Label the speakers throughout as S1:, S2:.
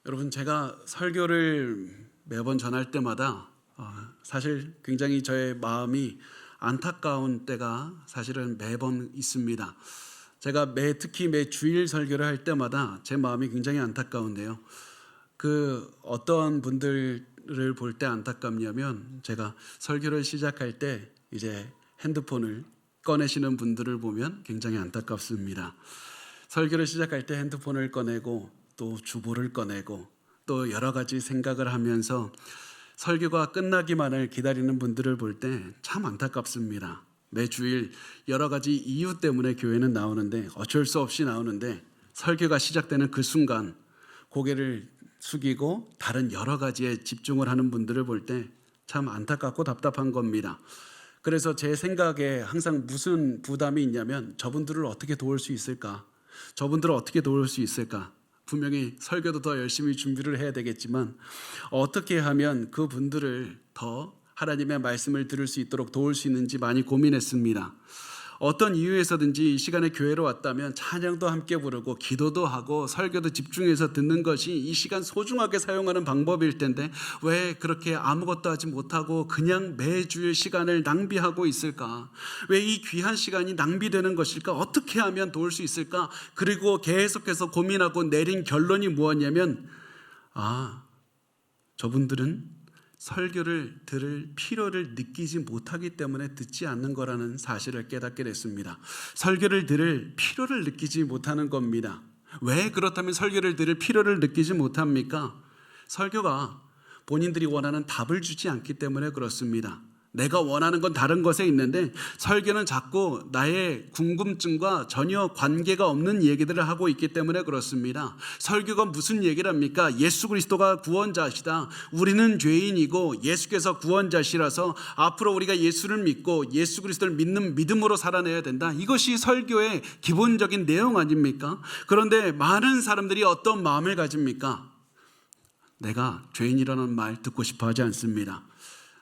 S1: 여러분, 제가 설교를 매번 전할 때마다 사실 굉장히 저의 마음이 안타까운 때가 사실은 매번 있습니다. 제가 특히 매 주일 설교를 할 때마다 제 마음이 굉장히 안타까운데요. 어떤 분들을 볼 때 안타깝냐면, 제가 설교를 시작할 때 이제 핸드폰을 꺼내시는 분들을 보면 굉장히 안타깝습니다. 설교를 시작할 때 핸드폰을 꺼내고 또 주보를 꺼내고 또 여러 가지 생각을 하면서 설교가 끝나기만을 기다리는 분들을 볼 때 참 안타깝습니다. 매주일 여러 가지 이유 때문에 교회는 나오는데, 어쩔 수 없이 나오는데, 설교가 시작되는 그 순간 고개를 숙이고 다른 여러 가지에 집중을 하는 분들을 볼 때 참 안타깝고 답답한 겁니다. 그래서 제 생각에 항상 무슨 부담이 있냐면, 저분들을 어떻게 도울 수 있을까? 저분들을 어떻게 도울 수 있을까? 분명히 설교도 더 열심히 준비를 해야 되겠지만, 어떻게 하면 그분들을 더 하나님의 말씀을 들을 수 있도록 도울 수 있는지 많이 고민했습니다. 어떤 이유에서든지 이 시간에 교회로 왔다면 찬양도 함께 부르고 기도도 하고 설교도 집중해서 듣는 것이 이 시간 소중하게 사용하는 방법일 텐데, 왜 그렇게 아무것도 하지 못하고 그냥 매주일 시간을 낭비하고 있을까? 왜 이 귀한 시간이 낭비되는 것일까? 어떻게 하면 도울 수 있을까? 그리고 계속해서 고민하고 내린 결론이 무엇이냐면, 저분들은 설교를 들을 필요를 느끼지 못하기 때문에 듣지 않는 거라는 사실을 깨닫게 됐습니다. 설교를 들을 필요를 느끼지 못하는 겁니다. 왜 그렇다면 설교를 들을 필요를 느끼지 못합니까? 설교가 본인들이 원하는 답을 주지 않기 때문에 그렇습니다. 내가 원하는 건 다른 것에 있는데, 설교는 자꾸 나의 궁금증과 전혀 관계가 없는 얘기들을 하고 있기 때문에 그렇습니다. 설교가 무슨 얘기를 합니까? 예수 그리스도가 구원자시다. 우리는 죄인이고 예수께서 구원자시라서 앞으로 우리가 예수를 믿고 예수 그리스도를 믿는 믿음으로 살아내야 된다. 이것이 설교의 기본적인 내용 아닙니까? 그런데 많은 사람들이 어떤 마음을 가집니까? 내가 죄인이라는 말 듣고 싶어 하지 않습니다.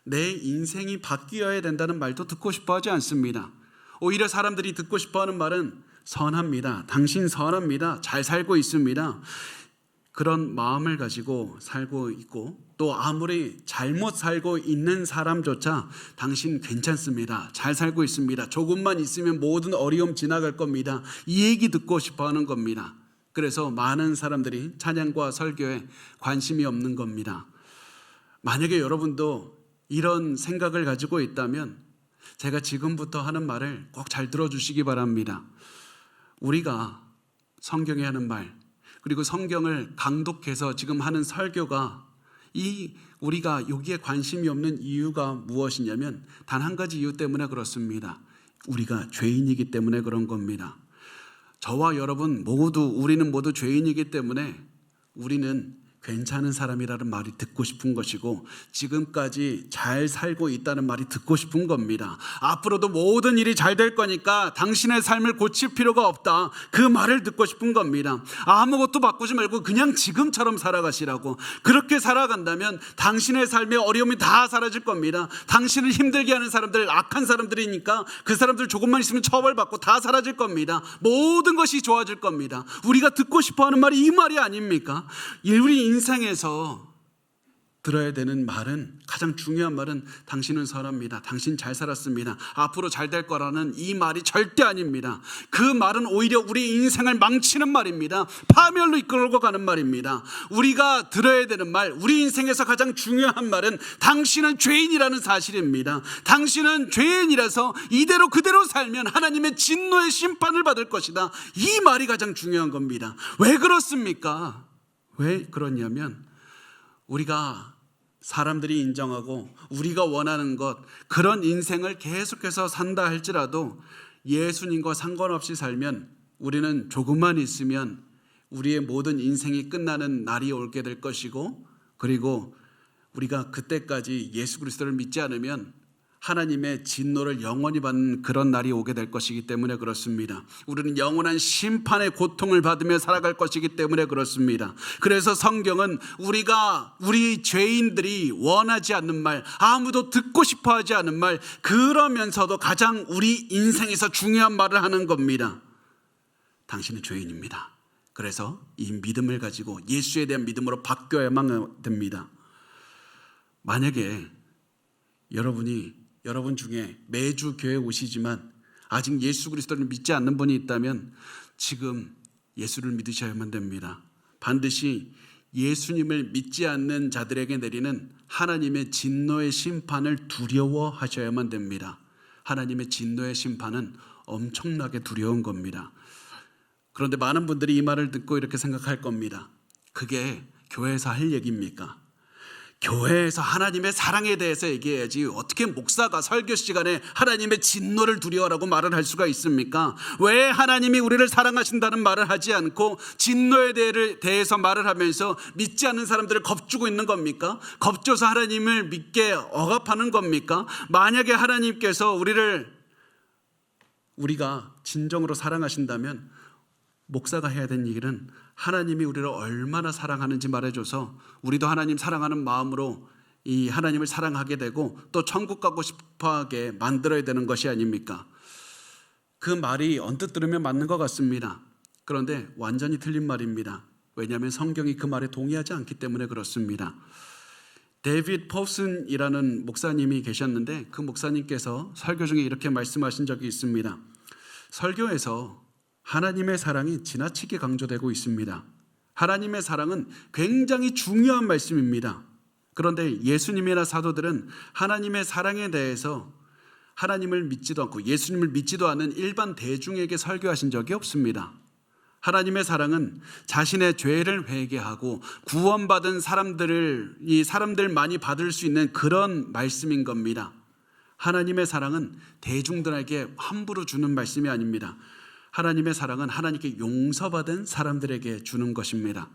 S1: 내 인생이 바뀌어야 된다는 말도 듣고 싶어 하지 않습니다. 오히려 사람들이 듣고 싶어 하는 말은 선합니다. 당신 선합니다. 잘 살고 있습니다. 그런 마음을 가지고 살고 있고, 또 아무리 잘못 살고 있는 사람조차 당신 괜찮습니다. 잘 살고 있습니다. 조금만 있으면 모든 어려움 지나갈 겁니다. 이 얘기 듣고 싶어 하는 겁니다. 그래서 많은 사람들이 찬양과 설교에 관심이 없는 겁니다. 만약에 여러분도 이런 생각을 가지고 있다면 제가 지금부터 하는 말을 꼭 잘 들어주시기 바랍니다. 우리가 성경에 하는 말, 그리고 성경을 강독해서 지금 하는 설교가 우리가 여기에 관심이 없는 이유가 무엇이냐면 단 한 가지 이유 때문에 그렇습니다. 우리가 죄인이기 때문에 그런 겁니다. 저와 여러분 우리는 모두 죄인이기 때문에 우리는 괜찮은 사람이라는 말이 듣고 싶은 것이고, 지금까지 잘 살고 있다는 말이 듣고 싶은 겁니다. 앞으로도 모든 일이 잘 될 거니까 당신의 삶을 고칠 필요가 없다. 그 말을 듣고 싶은 겁니다. 아무것도 바꾸지 말고 그냥 지금처럼 살아가시라고. 그렇게 살아간다면 당신의 삶의 어려움이 다 사라질 겁니다. 당신을 힘들게 하는 사람들, 악한 사람들이니까 그 사람들 조금만 있으면 처벌받고 다 사라질 겁니다. 모든 것이 좋아질 겁니다. 우리가 듣고 싶어하는 말이 이 말이 아닙니까? 우리 인생에서 들어야 되는 말은, 가장 중요한 말은 당신은 선합니다. 당신 잘 살았습니다. 앞으로 잘 될 거라는 이 말이 절대 아닙니다. 그 말은 오히려 우리 인생을 망치는 말입니다. 파멸로 이끌고 가는 말입니다. 우리가 들어야 되는 말, 우리 인생에서 가장 중요한 말은 당신은 죄인이라는 사실입니다. 당신은 죄인이라서 이대로 그대로 살면 하나님의 진노의 심판을 받을 것이다. 이 말이 가장 중요한 겁니다. 왜 그렇습니까? 왜 그러냐면, 우리가 사람들이 인정하고 우리가 원하는 것, 그런 인생을 계속해서 산다 할지라도 예수님과 상관없이 살면 우리는 조금만 있으면 우리의 모든 인생이 끝나는 날이 오게 될 것이고, 그리고 우리가 그때까지 예수 그리스도를 믿지 않으면 하나님의 진노를 영원히 받는 그런 날이 오게 될 것이기 때문에 그렇습니다. 우리는 영원한 심판의 고통을 받으며 살아갈 것이기 때문에 그렇습니다. 그래서 성경은 우리 죄인들이 원하지 않는 말, 아무도 듣고 싶어 하지 않는 말, 그러면서도 가장 우리 인생에서 중요한 말을 하는 겁니다. 당신은 죄인입니다. 그래서 이 믿음을 가지고 예수에 대한 믿음으로 바뀌어야만 됩니다. 만약에 여러분 중에 매주 교회 오시지만 아직 예수 그리스도를 믿지 않는 분이 있다면 지금 예수를 믿으셔야만 됩니다. 반드시 예수님을 믿지 않는 자들에게 내리는 하나님의 진노의 심판을 두려워하셔야만 됩니다. 하나님의 진노의 심판은 엄청나게 두려운 겁니다. 그런데 많은 분들이 이 말을 듣고 이렇게 생각할 겁니다. 그게 교회에서 할 얘기입니까? 교회에서 하나님의 사랑에 대해서 얘기해야지 어떻게 목사가 설교 시간에 하나님의 진노를 두려워하라고 말을 할 수가 있습니까? 왜 하나님이 우리를 사랑하신다는 말을 하지 않고 진노에 대해서 말을 하면서 믿지 않는 사람들을 겁주고 있는 겁니까? 겁줘서 하나님을 믿게 억압하는 겁니까? 만약에 하나님께서 우리가 진정으로 사랑하신다면 목사가 해야 되는 얘기는 하나님이 우리를 얼마나 사랑하는지 말해줘서 우리도 하나님 사랑하는 마음으로 이 하나님을 사랑하게 되고 또 천국 가고 싶어하게 만들어야 되는 것이 아닙니까? 그 말이 언뜻 들으면 맞는 것 같습니다. 그런데 완전히 틀린 말입니다. 왜냐하면 성경이 그 말에 동의하지 않기 때문에 그렇습니다. 데이비드 포슨이라는 목사님이 계셨는데 그 목사님께서 설교 중에 이렇게 말씀하신 적이 있습니다. 설교에서 하나님의 사랑이 지나치게 강조되고 있습니다. 하나님의 사랑은 굉장히 중요한 말씀입니다. 그런데 예수님이나 사도들은 하나님의 사랑에 대해서 하나님을 믿지도 않고 예수님을 믿지도 않는 일반 대중에게 설교하신 적이 없습니다. 하나님의 사랑은 자신의 죄를 회개하고 구원받은 사람들만이 받을 수 있는 그런 말씀인 겁니다. 하나님의 사랑은 대중들에게 함부로 주는 말씀이 아닙니다. 하나님의 사랑은 하나님께 용서받은 사람들에게 주는 것입니다.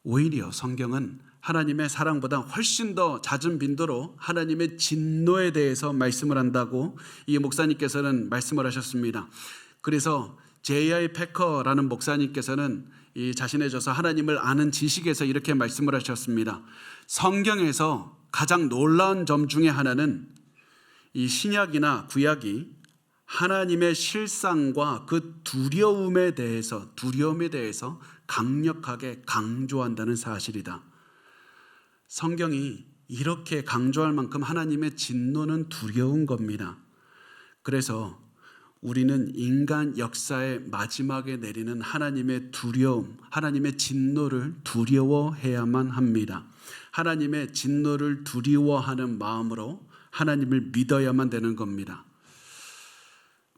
S1: 오히려 성경은 하나님의 사랑보다 훨씬 더 잦은 빈도로 하나님의 진노에 대해서 말씀을 한다고 이 목사님께서는 말씀을 하셨습니다. 그래서 J.I. 패커라는 목사님께서는 이 자신의 저서 하나님을 아는 지식에서 이렇게 말씀을 하셨습니다. 성경에서 가장 놀라운 점 중에 하나는 이 신약이나 구약이 하나님의 실상과 그 두려움에 대해서 강력하게 강조한다는 사실이다. 성경이 이렇게 강조할 만큼 하나님의 진노는 두려운 겁니다. 그래서 우리는 인간 역사의 마지막에 내리는 하나님의 두려움, 하나님의 진노를 두려워해야만 합니다. 하나님의 진노를 두려워하는 마음으로 하나님을 믿어야만 되는 겁니다.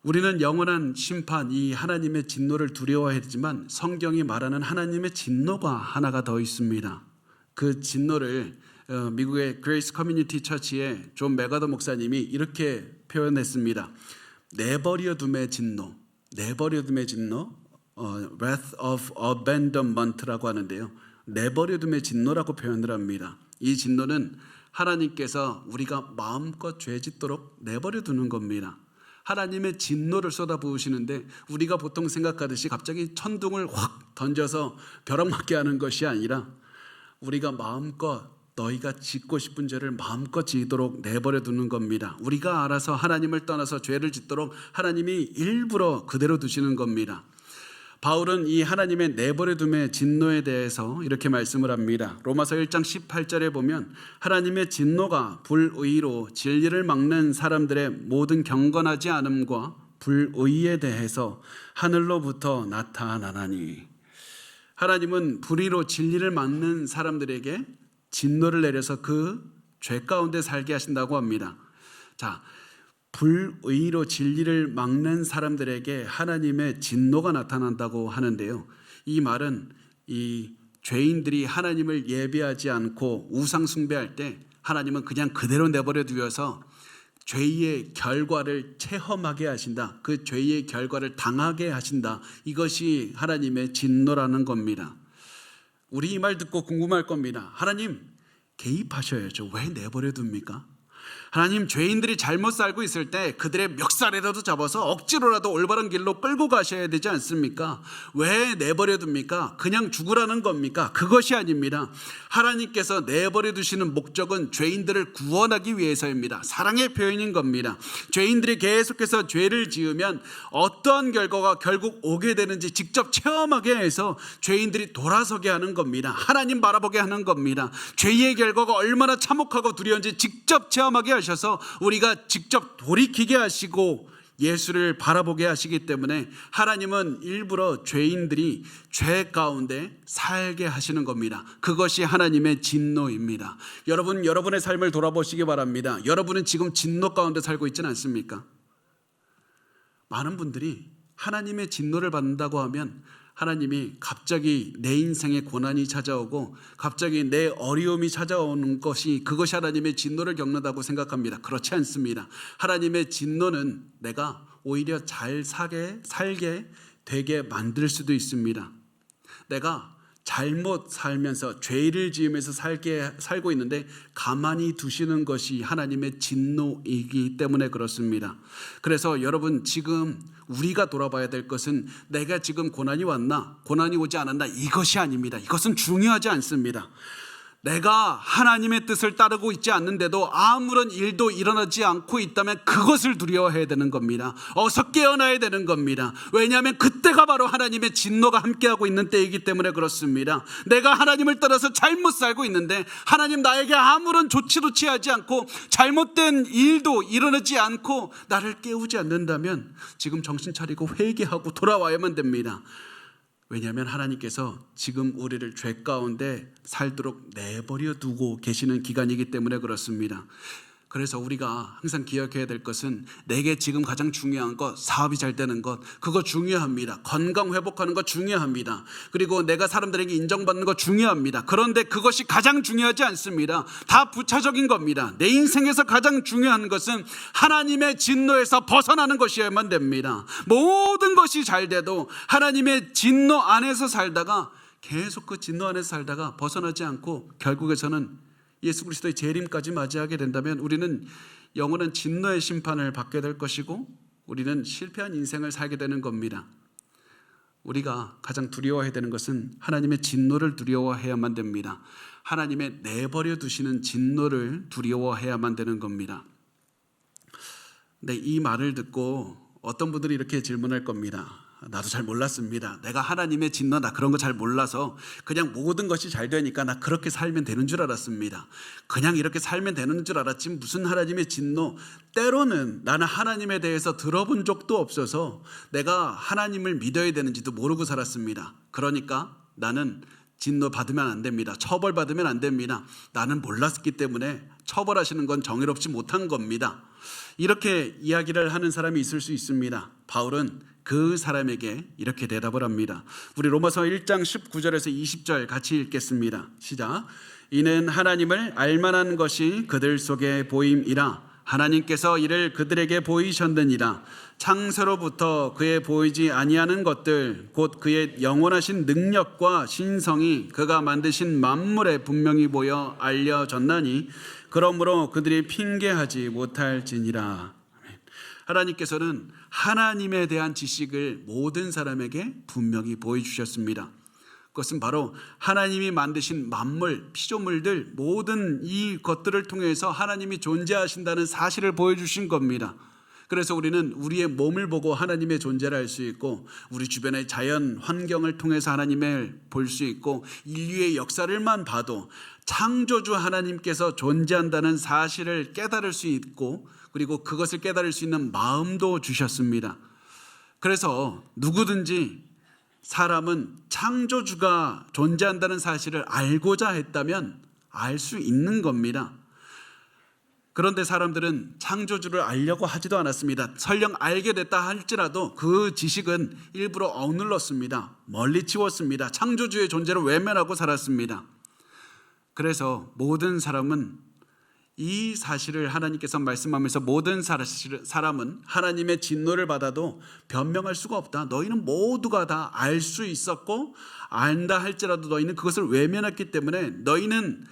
S1: 우리는 영원한 심판, 이 하나님의 진노를 두려워해야 되지만 성경이 말하는 하나님의 진노가 하나가 더 있습니다. 그 진노를 미국의 그레이스 커뮤니티 처치의 존 메가더 목사님이 이렇게 표현했습니다. 내버려둠의 진노, wrath of abandonment라고 하는데요. 내버려둠의 진노라고 표현을 합니다. 이 진노는 하나님께서 우리가 마음껏 죄짓도록 내버려두는 겁니다. 하나님의 진노를 쏟아부으시는데 우리가 보통 생각하듯이 갑자기 천둥을 확 던져서 벼락 맞게 하는 것이 아니라 우리가 마음껏 너희가 짓고 싶은 죄를 마음껏 지도록 내버려 두는 겁니다. 우리가 알아서 하나님을 떠나서 죄를 짓도록 하나님이 일부러 그대로 두시는 겁니다. 바울은 이 하나님의 내버려둠의 진노에 대해서 이렇게 말씀을 합니다. 로마서 1장 18절에 보면 하나님의 진노가 불의로 진리를 막는 사람들의 모든 경건하지 않음과 불의에 대해서 하늘로부터 나타나나니, 하나님은 불의로 진리를 막는 사람들에게 진노를 내려서 그 죄 가운데 살게 하신다고 합니다. 자, 불의로 진리를 막는 사람들에게 하나님의 진노가 나타난다고 하는데요. 이 말은 이 죄인들이 하나님을 예배하지 않고 우상 숭배할 때 하나님은 그냥 그대로 내버려 두어서 죄의 결과를 체험하게 하신다. 그 죄의 결과를 당하게 하신다. 이것이 하나님의 진노라는 겁니다. 우리 이 말 듣고 궁금할 겁니다. 하나님 개입하셔야죠. 왜 내버려 둡니까? 하나님, 죄인들이 잘못 살고 있을 때 그들의 멱살이라도 잡아서 억지로라도 올바른 길로 끌고 가셔야 되지 않습니까? 왜 내버려 둡니까? 그냥 죽으라는 겁니까? 그것이 아닙니다. 하나님께서 내버려 두시는 목적은 죄인들을 구원하기 위해서입니다. 사랑의 표현인 겁니다. 죄인들이 계속해서 죄를 지으면 어떠한 결과가 결국 오게 되는지 직접 체험하게 해서 죄인들이 돌아서게 하는 겁니다. 하나님 바라보게 하는 겁니다. 죄의 결과가 얼마나 참혹하고 두려운지 직접 체험하게 하셔서 우리가 직접 돌이키게 하시고 예수를 바라보게 하시기 때문에 하나님은 일부러 죄인들이 죄 가운데 살게 하시는 겁니다. 그것이 하나님의 진노입니다. 여러분, 여러분의 삶을 돌아보시기 바랍니다. 여러분은 지금 진노 가운데 살고 있지는 않습니까? 많은 분들이 하나님의 진노를 받는다고 하면 하나님이 갑자기 내 인생에 고난이 찾아오고 갑자기 내 어려움이 찾아오는 그것이 하나님의 진노를 겪는다고 생각합니다. 그렇지 않습니다. 하나님의 진노는 내가 오히려 잘 살게 되게 만들 수도 있습니다. 내가 잘못 살면서 죄를 지으면서 살고 있는데 가만히 두시는 것이 하나님의 진노이기 때문에 그렇습니다. 그래서 여러분, 지금 우리가 돌아봐야 될 것은 내가 지금 고난이 왔나 고난이 오지 않았나 이것이 아닙니다. 이것은 중요하지 않습니다. 내가 하나님의 뜻을 따르고 있지 않는데도 아무런 일도 일어나지 않고 있다면 그것을 두려워해야 되는 겁니다. 어서 깨어나야 되는 겁니다. 왜냐하면 그때가 바로 하나님의 진노가 함께하고 있는 때이기 때문에 그렇습니다. 내가 하나님을 따라서 잘못 살고 있는데 하나님 나에게 아무런 조치도 취하지 않고 잘못된 일도 일어나지 않고 나를 깨우지 않는다면 지금 정신 차리고 회개하고 돌아와야만 됩니다. 왜냐하면 하나님께서 지금 우리를 죄 가운데 살도록 내버려 두고 계시는 기간이기 때문에 그렇습니다. 그래서 우리가 항상 기억해야 될 것은 내게 지금 가장 중요한 것, 사업이 잘 되는 것, 그거 중요합니다. 건강 회복하는 것 중요합니다. 그리고 내가 사람들에게 인정받는 것 중요합니다. 그런데 그것이 가장 중요하지 않습니다. 다 부차적인 겁니다. 내 인생에서 가장 중요한 것은 하나님의 진노에서 벗어나는 것이어야만 됩니다. 모든 것이 잘 돼도 하나님의 진노 안에서 살다가 계속 그 진노 안에서 살다가 벗어나지 않고 결국에서는 예수 그리스도의 재림까지 맞이하게 된다면 우리는 영원한 진노의 심판을 받게 될 것이고 우리는 실패한 인생을 살게 되는 겁니다. 우리가 가장 두려워해야 되는 것은 하나님의 진노를 두려워해야만 됩니다. 하나님의 내버려 두시는 진노를 두려워해야만 되는 겁니다. 근데 이 말을 듣고 어떤 분들이 이렇게 질문할 겁니다. 나도 잘 몰랐습니다. 내가 하나님의 진노 나 그런 거 잘 몰라서 그냥 모든 것이 잘 되니까 나 그렇게 살면 되는 줄 알았습니다. 그냥 이렇지 살면 되는 줄 알았지 무슨 하나님의 진노. 때로는 나는 하나님에 대해서 들어본 적도 없어서 내가 하나님을 믿어야 되는지도 모르고 살았습니다. 그러니까 나는 진노 받으면 안 됩니다. 처벌 받으면 안 됩니다. 나는 몰랐기 때문에 처벌하시는 건 정의롭지 못한 겁니다. 이렇게 이야기를 하는 사람이 있을 수 있습니다. 바울은 그 사람에게 이렇게 대답을 합니다. 우리 로마서 1장 19절에서 20절 같이 읽겠습니다. 시작. 이는 하나님을 알만한 것이 그들 속에 보임이라. 하나님께서 이를 그들에게 보이셨느니라. 창세로부터 그의 보이지 아니하는 것들 곧 그의 영원하신 능력과 신성이 그가 만드신 만물에 분명히 보여 알려졌나니 그러므로 그들이 핑계하지 못할지니라. 하나님께서는 하나님에 대한 지식을 모든 사람에게 분명히 보여주셨습니다. 그것은 바로 하나님이 만드신 만물, 피조물들 모든 이 것들을 통해서 하나님이 존재하신다는 사실을 보여주신 겁니다. 그래서 우리는 우리의 몸을 보고 하나님의 존재를 알 수 있고 우리 주변의 자연 환경을 통해서 하나님을 볼 수 있고 인류의 역사를만 봐도 창조주 하나님께서 존재한다는 사실을 깨달을 수 있고 그리고 그것을 깨달을 수 있는 마음도 주셨습니다. 그래서 누구든지 사람은 창조주가 존재한다는 사실을 알고자 했다면 알 수 있는 겁니다. 그런데 사람들은 창조주를 알려고 하지도 않았습니다. 설령 알게 됐다 할지라도 그 지식은 일부러 억눌렀습니다. 멀리 치웠습니다. 창조주의 존재를 외면하고 살았습니다. 그래서 모든 사람은 이 사실을 하나님께서 말씀하면서 모든 사람은 하나님의 진노를 받아도 변명할 수가 없다. 너희는 모두가 다 알 수 있었고 안다 할지라도 너희는 그것을 외면했기 때문에 너희는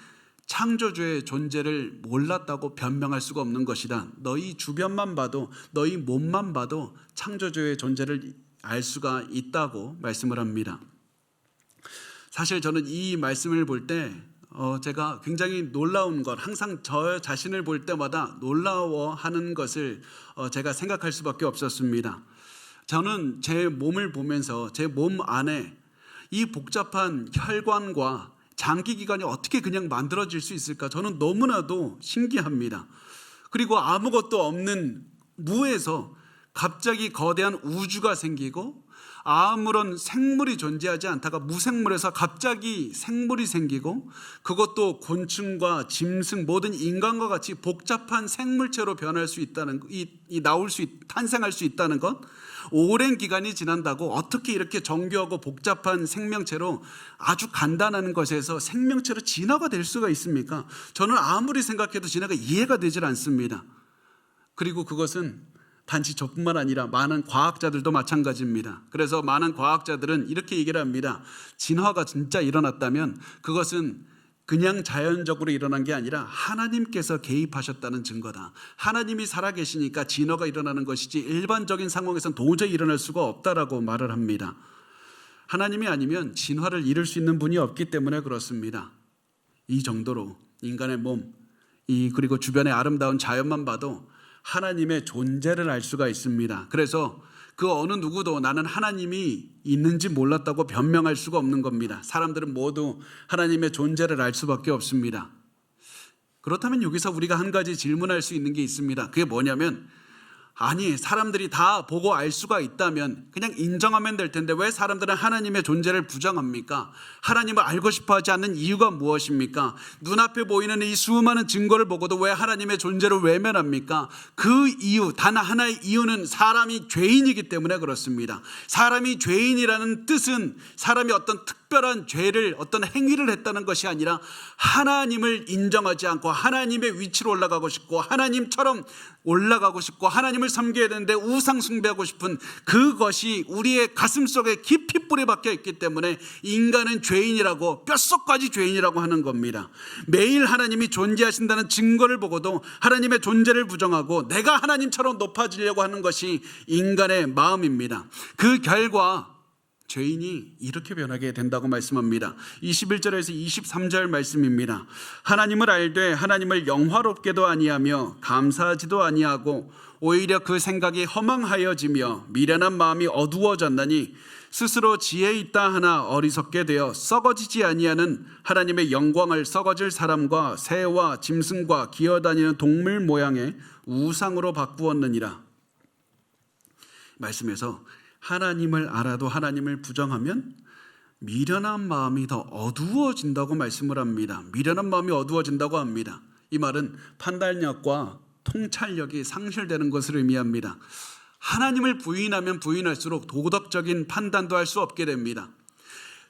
S1: 창조주의 존재를 몰랐다고 변명할 수가 없는 것이다. 너희 주변만 봐도, 너희 몸만 봐도 창조주의 존재를 알 수가 있다고 말씀을 합니다. 사실 저는 이 말씀을 볼 때 제가 굉장히 놀라운 것, 항상 저 자신을 볼 때마다 놀라워하는 것을 제가 생각할 수밖에 없었습니다. 저는 제 몸을 보면서 제 몸 안에 이 복잡한 혈관과 장기기관이 어떻게 그냥 만들어질 수 있을까? 저는 너무나도 신기합니다. 그리고 아무것도 없는 무에서 갑자기 거대한 우주가 생기고 아무런 생물이 존재하지 않다가 무생물에서 갑자기 생물이 생기고 그것도 곤충과 짐승 모든 인간과 같이 복잡한 생물체로 변할 수 있다는 탄생할 수 있다는 것, 오랜 기간이 지난다고 어떻게 이렇게 정교하고 복잡한 생명체로 아주 간단한 것에서 생명체로 진화가 될 수가 있습니까? 저는 아무리 생각해도 진화가 이해가 되질 않습니다. 그리고 그것은 단지 저뿐만 아니라 많은 과학자들도 마찬가지입니다. 그래서 많은 과학자들은 이렇게 얘기를 합니다. 진화가 진짜 일어났다면 그것은 그냥 자연적으로 일어난 게 아니라 하나님께서 개입하셨다는 증거다. 하나님이 살아계시니까 진화가 일어나는 것이지 일반적인 상황에서는 도저히 일어날 수가 없다라고 말을 합니다. 하나님이 아니면 진화를 이룰 수 있는 분이 없기 때문에 그렇습니다. 이 정도로 인간의 몸, 그리고 주변의 아름다운 자연만 봐도 하나님의 존재를 알 수가 있습니다. 그래서 그 어느 누구도 나는 하나님이 있는지 몰랐다고 변명할 수가 없는 겁니다. 사람들은 모두 하나님의 존재를 알 수밖에 없습니다. 그렇다면 여기서 우리가 한 가지 질문할 수 있는 게 있습니다. 그게 뭐냐면, 아니 사람들이 다 보고 알 수가 있다면 그냥 인정하면 될 텐데 왜 사람들은 하나님의 존재를 부정합니까? 하나님을 알고 싶어 하지 않는 이유가 무엇입니까? 눈앞에 보이는 이 수많은 증거를 보고도 왜 하나님의 존재를 외면합니까? 그 이유, 단 하나의 이유는 사람이 죄인이기 때문에 그렇습니다. 사람이 죄인이라는 뜻은 사람이 어떤 특별한 죄를, 어떤 행위를 했다는 것이 아니라 하나님을 인정하지 않고 하나님의 위치로 올라가고 싶고 하나님처럼 올라가고 싶고 하나님을 섬겨야 되는데 우상 숭배하고 싶은 그것이 우리의 가슴 속에 깊이 뿌리 박혀 있기 때문에 인간은 죄인이라고, 뼛속까지 죄인이라고 하는 겁니다. 매일 하나님이 존재하신다는 증거를 보고도 하나님의 존재를 부정하고 내가 하나님처럼 높아지려고 하는 것이 인간의 마음입니다. 그 결과 죄인이 이렇게 변하게 된다고 말씀합니다. 21절에서 23절 말씀입니다. 하나님을 알되 하나님을 영화롭게도 아니하며 감사하지도 아니하고 오히려 그 생각이 허망하여지며 미련한 마음이 어두워졌나니 스스로 지혜 있다 하나 어리석게 되어 썩어지지 아니하는 하나님의 영광을 썩어질 사람과 새와 짐승과 기어다니는 동물 모양의 우상으로 바꾸었느니라. 말씀에서 하나님을 알아도 하나님을 부정하면 미련한 마음이 더 어두워진다고 말씀을 합니다. 미련한 마음이 어두워진다고 합니다. 이 말은 판단력과 통찰력이 상실되는 것을 의미합니다. 하나님을 부인하면 부인할수록 도덕적인 판단도 할 수 없게 됩니다.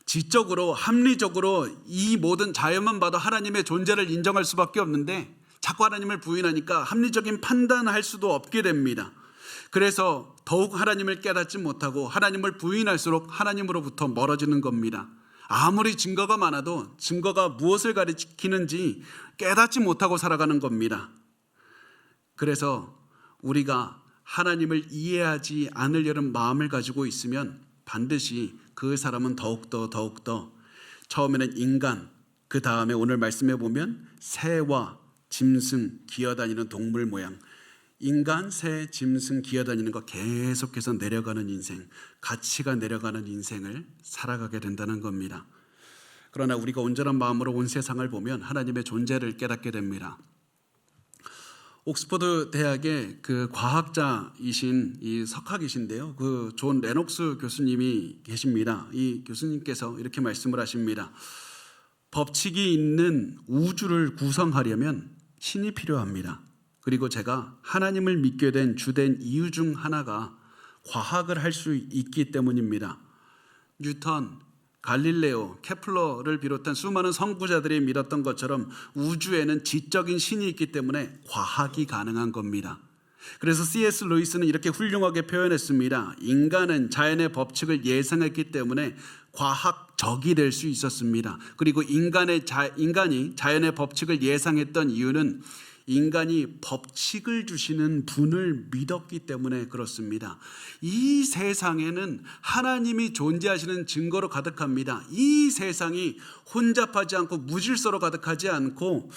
S1: 지적으로, 합리적으로 이 모든 자연만 봐도 하나님의 존재를 인정할 수밖에 없는데 자꾸 하나님을 부인하니까 합리적인 판단할 수도 없게 됩니다. 그래서 더욱 하나님을 깨닫지 못하고 하나님을 부인할수록 하나님으로부터 멀어지는 겁니다. 아무리 증거가 많아도 증거가 무엇을 가리키는지 깨닫지 못하고 살아가는 겁니다. 그래서 우리가 하나님을 이해하지 않으려는 마음을 가지고 있으면 반드시 그 사람은 더욱더 처음에는 인간, 그 다음에 오늘 말씀해 보면 새와 짐승, 기어다니는 동물 모양, 인간, 새, 짐승 기어다니는 거 계속해서 내려가는 인생, 가치가 내려가는 인생을 살아가게 된다는 겁니다. 그러나 우리가 온전한 마음으로 온 세상을 보면 하나님의 존재를 깨닫게 됩니다. 옥스퍼드 대학의 그 과학자이신 이 석학이신데요, 그 존 레녹스 교수님이 계십니다. 이 교수님께서 이렇게 말씀을 하십니다. 법칙이 있는 우주를 구성하려면 신이 필요합니다. 그리고 제가 하나님을 믿게 된 주된 이유 중 하나가 과학을 할 수 있기 때문입니다. 뉴턴, 갈릴레오, 케플러를 비롯한 수많은 선구자들이 믿었던 것처럼 우주에는 지적인 신이 있기 때문에 과학이 가능한 겁니다. 그래서 C.S. 루이스는 이렇게 훌륭하게 표현했습니다. 인간은 자연의 법칙을 예상했기 때문에 과학적이 될 수 있었습니다. 그리고 인간이 자연의 법칙을 예상했던 이유는 인간이 법칙을 주시는 분을 믿었기 때문에 그렇습니다. 이 세상에는 하나님이 존재하시는 증거로 가득합니다. 이 세상이 혼잡하지 않고 무질서로 가득하지 않고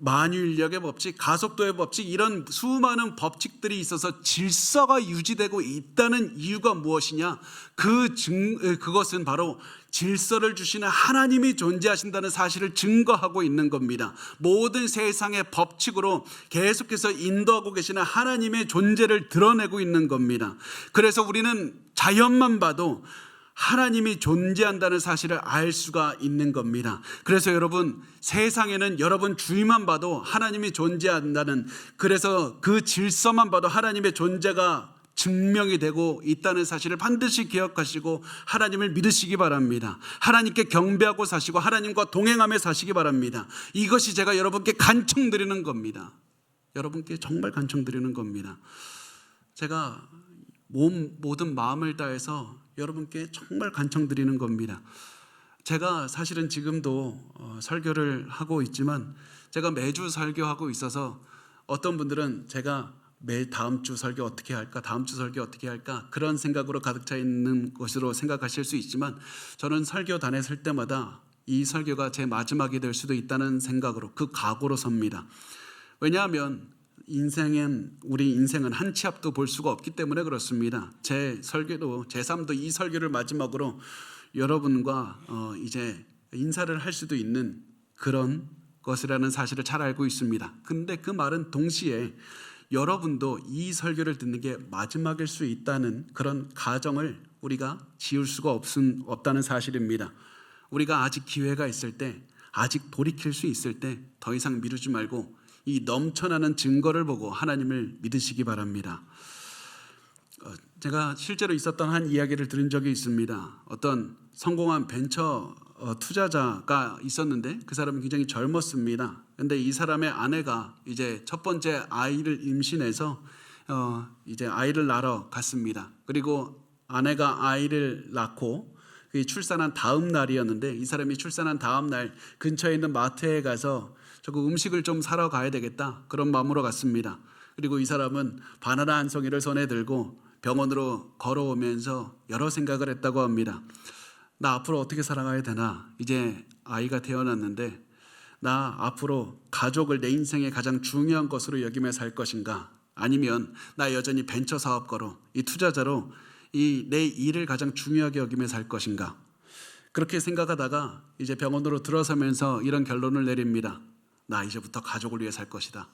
S1: 만유인력의 법칙, 가속도의 법칙, 이런 수많은 법칙들이 있어서 질서가 유지되고 있다는 이유가 무엇이냐? 그것은 바로 질서를 주시는 하나님이 존재하신다는 사실을 증거하고 있는 겁니다. 모든 세상의 법칙으로 계속해서 인도하고 계시는 하나님의 존재를 드러내고 있는 겁니다. 그래서 우리는 자연만 봐도 하나님이 존재한다는 사실을 알 수가 있는 겁니다. 그래서 여러분, 세상에는 여러분 주위만 봐도 하나님이 존재한다는, 그래서 그 질서만 봐도 하나님의 존재가 증명이 되고 있다는 사실을 반드시 기억하시고 하나님을 믿으시기 바랍니다. 하나님께 경배하고 사시고 하나님과 동행하며 사시기 바랍니다. 이것이 제가 여러분께 간청드리는 겁니다. 여러분께 정말 간청드리는 겁니다. 제가 모든 마음을 다해서 여러분께 정말 간청드리는 겁니다. 제가 사실은 지금도 설교를 하고 있지만 제가 매주 설교하고 있어서 어떤 분들은 제가 다음 주 설교 어떻게 할까, 다음 주 설교 어떻게 할까, 그런 생각으로 가득 차 있는 것으로 생각하실 수 있지만, 저는 설교단에 설 때마다 이 설교가 제 마지막이 될 수도 있다는 생각으로, 그 각오로 섭니다. 왜냐하면 우리 인생은 한 치 앞도 볼 수가 없기 때문에 그렇습니다. 제 설교도, 제 삶도 이 설교를 마지막으로 여러분과 이제 인사를 할 수도 있는 그런 것이라는 사실을 잘 알고 있습니다. 근데 그 말은 동시에 여러분도 이 설교를 듣는 게 마지막일 수 있다는 그런 가정을 우리가 지울 수가 없다는 사실입니다. 우리가 아직 기회가 있을 때, 아직 돌이킬 수 있을 때 더 이상 미루지 말고 이 넘쳐나는 증거를 보고 하나님을 믿으시기 바랍니다. 제가 실제로 있었던 한 이야기를 들은 적이 있습니다. 어떤 성공한 벤처 투자자가 있었는데 그 사람은 굉장히 젊었습니다. 근데 이 사람의 아내가 이제 첫 번째 아이를 임신해서 이제 아이를 낳으러 갔습니다. 그리고 아내가 아이를 낳고 출산한 다음 날이었는데, 이 사람이 출산한 다음 날 근처에 있는 마트에 가서 조금 음식을 좀 사러 가야 되겠다, 그런 마음으로 갔습니다. 그리고 이 사람은 바나나 한 송이를 손에 들고 병원으로 걸어오면서 여러 생각을 했다고 합니다. 나 앞으로 어떻게 살아가야 되나? 이제 아이가 태어났는데 나 앞으로 가족을 내 인생의 가장 중요한 것으로 여기며 살 것인가? 아니면 나 여전히 벤처 사업가로, 이 투자자로 내 일을 가장 중요하게 여기며 살 것인가? 그렇게 생각하다가 이제 병원으로 들어서면서 이런 결론을 내립니다. 나 이제부터 가족을 위해 살 것이다.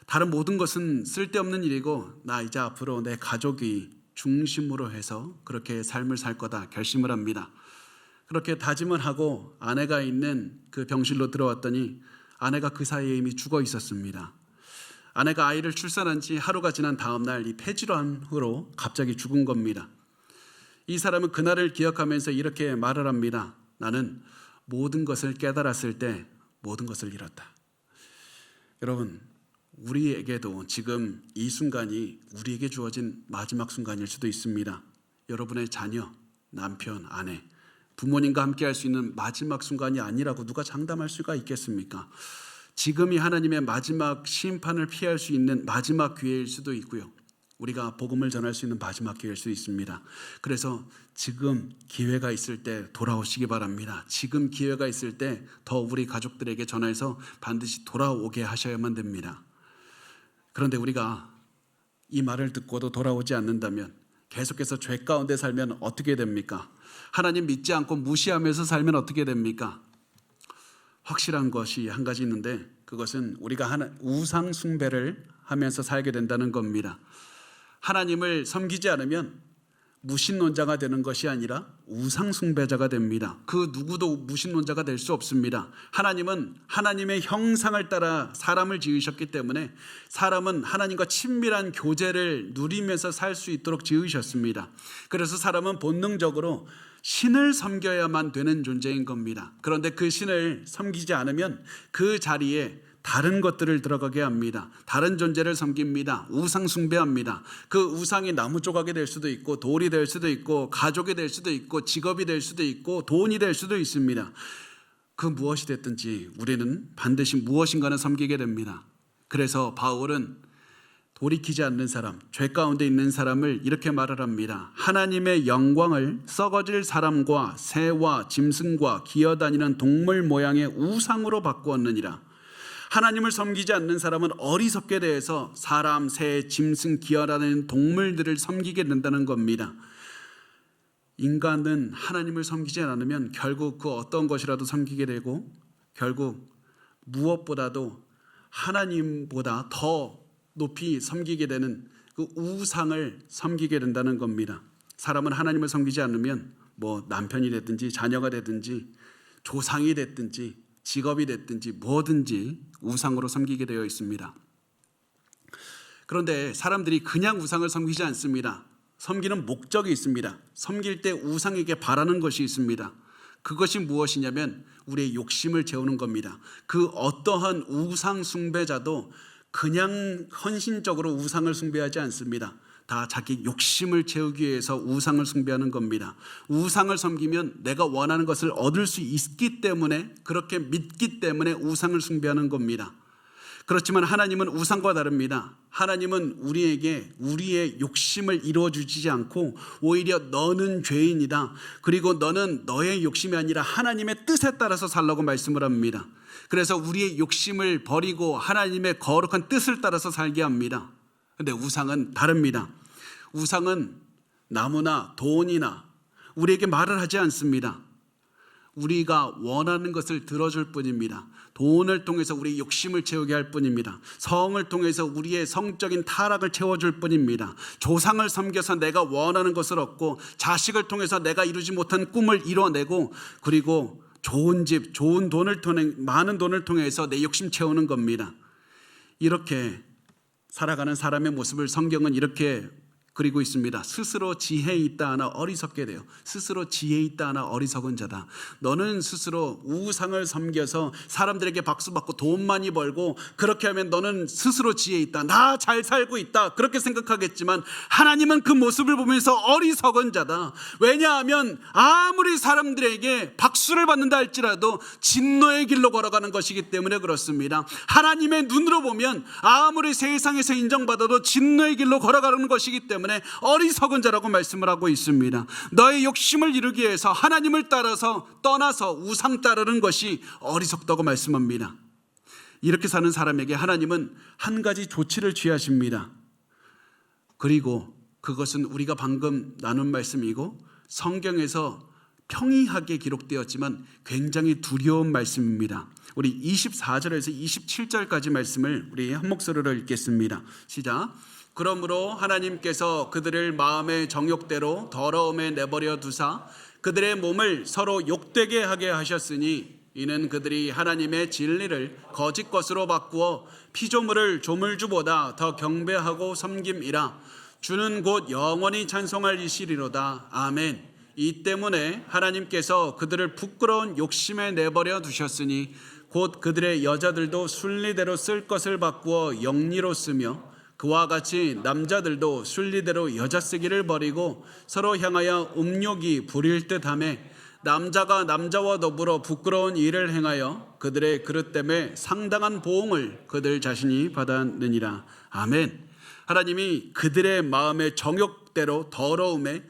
S1: 다른 모든 것은 쓸데없는 일이고 나 이제 앞으로 내 가족이 중심으로 해서 그렇게 삶을 살 거다 결심을 합니다. 그렇게 다짐을 하고 아내가 있는 그 병실로 들어왔더니 아내가 그 사이에 이미 죽어 있었습니다. 아내가 아이를 출산한 지 하루가 지난 다음 날 이 폐질환으로 갑자기 죽은 겁니다. 이 사람은 그날을 기억하면서 이렇게 말을 합니다. 나는 모든 것을 깨달았을 때 모든 것을 잃었다. 여러분, 우리에게도 지금 이 순간이 우리에게 주어진 마지막 순간일 수도 있습니다. 여러분의 자녀, 남편, 아내, 부모님과 함께 할 수 있는 마지막 순간이 아니라고 누가 장담할 수가 있겠습니까? 지금이 하나님의 마지막 심판을 피할 수 있는 마지막 기회일 수도 있고요, 우리가 복음을 전할 수 있는 마지막 기회일 수 있습니다. 그래서 지금 기회가 있을 때 돌아오시기 바랍니다. 지금 기회가 있을 때 더 우리 가족들에게 전해서 반드시 돌아오게 하셔야만 됩니다. 그런데 우리가 이 말을 듣고도 돌아오지 않는다면, 계속해서 죄 가운데 살면 어떻게 됩니까? 하나님 믿지 않고 무시하면서 살면 어떻게 됩니까? 확실한 것이 한 가지 있는데, 그것은 우리가 우상 숭배를 하면서 살게 된다는 겁니다. 하나님을 섬기지 않으면 무신론자가 되는 것이 아니라 우상 숭배자가 됩니다. 그 누구도 무신론자가 될 수 없습니다. 하나님은 하나님의 형상을 따라 사람을 지으셨기 때문에 사람은 하나님과 친밀한 교제를 누리면서 살 수 있도록 지으셨습니다. 그래서 사람은 본능적으로 신을 섬겨야만 되는 존재인 겁니다. 그런데 그 신을 섬기지 않으면 그 자리에 다른 것들을 들어가게 합니다. 다른 존재를 섬깁니다. 우상 숭배합니다. 그 우상이 나무 조각이 될 수도 있고 돌이 될 수도 있고 가족이 될 수도 있고 직업이 될 수도 있고 돈이 될 수도 있습니다. 그 무엇이 됐든지 우리는 반드시 무엇인가는 섬기게 됩니다. 그래서 바울은 돌이키지 않는 사람, 죄 가운데 있는 사람을 이렇게 말을 합니다. 하나님의 영광을 썩어질 사람과 새와 짐승과 기어다니는 동물 모양의 우상으로 바꾸었느니라. 하나님을 섬기지 않는 사람은 어리석게 대해서 사람, 새, 짐승, 기어다니는 동물들을 섬기게 된다는 겁니다. 인간은 하나님을 섬기지 않으면 결국 그 어떤 것이라도 섬기게 되고 결국 무엇보다도 하나님보다 더 높이 섬기게 되는 그 우상을 섬기게 된다는 겁니다. 사람은 하나님을 섬기지 않으면 뭐 남편이 됐든지 자녀가 됐든지 조상이 됐든지 직업이 됐든지 뭐든지 우상으로 섬기게 되어 있습니다. 그런데 사람들이 그냥 우상을 섬기지 않습니다. 섬기는 목적이 있습니다. 섬길 때 우상에게 바라는 것이 있습니다. 그것이 무엇이냐면 우리의 욕심을 채우는 겁니다. 그 어떠한 우상 숭배자도 그냥 헌신적으로 우상을 숭배하지 않습니다. 다 자기 욕심을 채우기 위해서 우상을 숭배하는 겁니다. 우상을 섬기면 내가 원하는 것을 얻을 수 있기 때문에 그렇게 믿기 때문에 우상을 숭배하는 겁니다. 그렇지만 하나님은 우상과 다릅니다. 하나님은 우리에게 우리의 욕심을 이루어주지 않고 오히려 너는 죄인이다. 그리고 너는 너의 욕심이 아니라 하나님의 뜻에 따라서 살라고 말씀을 합니다. 그래서 우리의 욕심을 버리고 하나님의 거룩한 뜻을 따라서 살게 합니다. 그런데 우상은 다릅니다. 우상은 나무나 돈이나 우리에게 말을 하지 않습니다. 우리가 원하는 것을 들어줄 뿐입니다. 돈을 통해서 우리의 욕심을 채우게 할 뿐입니다. 성을 통해서 우리의 성적인 타락을 채워줄 뿐입니다. 조상을 섬겨서 내가 원하는 것을 얻고 자식을 통해서 내가 이루지 못한 꿈을 이뤄내고 그리고 좋은 집, 좋은 돈을 통해 많은 돈을 통해서 내 욕심 채우는 겁니다. 이렇게 살아가는 사람의 모습을 성경은 이렇게 그리고 있습니다. 스스로 지혜 있다 하나 어리석게 돼요. 스스로 지혜 있다 하나 어리석은 자다. 너는 스스로 우상을 섬겨서 사람들에게 박수받고 돈 많이 벌고 그렇게 하면 너는 스스로 지혜 있다. 나 잘 살고 있다. 그렇게 생각하겠지만 하나님은 그 모습을 보면서 어리석은 자다. 왜냐하면 아무리 사람들에게 박수를 받는다 할지라도 진노의 길로 걸어가는 것이기 때문에 그렇습니다. 하나님의 눈으로 보면 아무리 세상에서 인정받아도 진노의 길로 걸어가는 것이기 때문에 어리석은 자라고 말씀을 하고 있습니다. 너의 욕심을 이루기 위해서 하나님을 따라서 떠나서 우상 따르는 것이 어리석다고 말씀합니다. 이렇게 사는 사람에게 하나님은 한 가지 조치를 취하십니다. 그리고 그것은 우리가 방금 나눈 말씀이고 성경에서 평이하게 기록되었지만 굉장히 두려운 말씀입니다. 우리 24절에서 27절까지 말씀을 우리 한 목소리로 읽겠습니다. 시작. 그러므로 하나님께서 그들을 마음의 정욕대로 더러움에 내버려 두사 그들의 몸을 서로 욕되게 하게 하셨으니 이는 그들이 하나님의 진리를 거짓 것으로 바꾸어 피조물을 조물주보다 더 경배하고 섬김이라. 주는 곧 영원히 찬송할 이시리로다. 아멘. 이 때문에 하나님께서 그들을 부끄러운 욕심에 내버려 두셨으니 곧 그들의 여자들도 순리대로 쓸 것을 바꾸어 영리로 쓰며 그와 같이 남자들도 순리대로 여자 쓰기를 버리고 서로 향하여 음욕이 부릴 듯하며 남자가 남자와 더불어 부끄러운 일을 행하여 그들의 그릇됨에 상당한 보응을 그들 자신이 받았느니라. 아멘. 하나님이 그들의 마음의 정욕대로 더러움에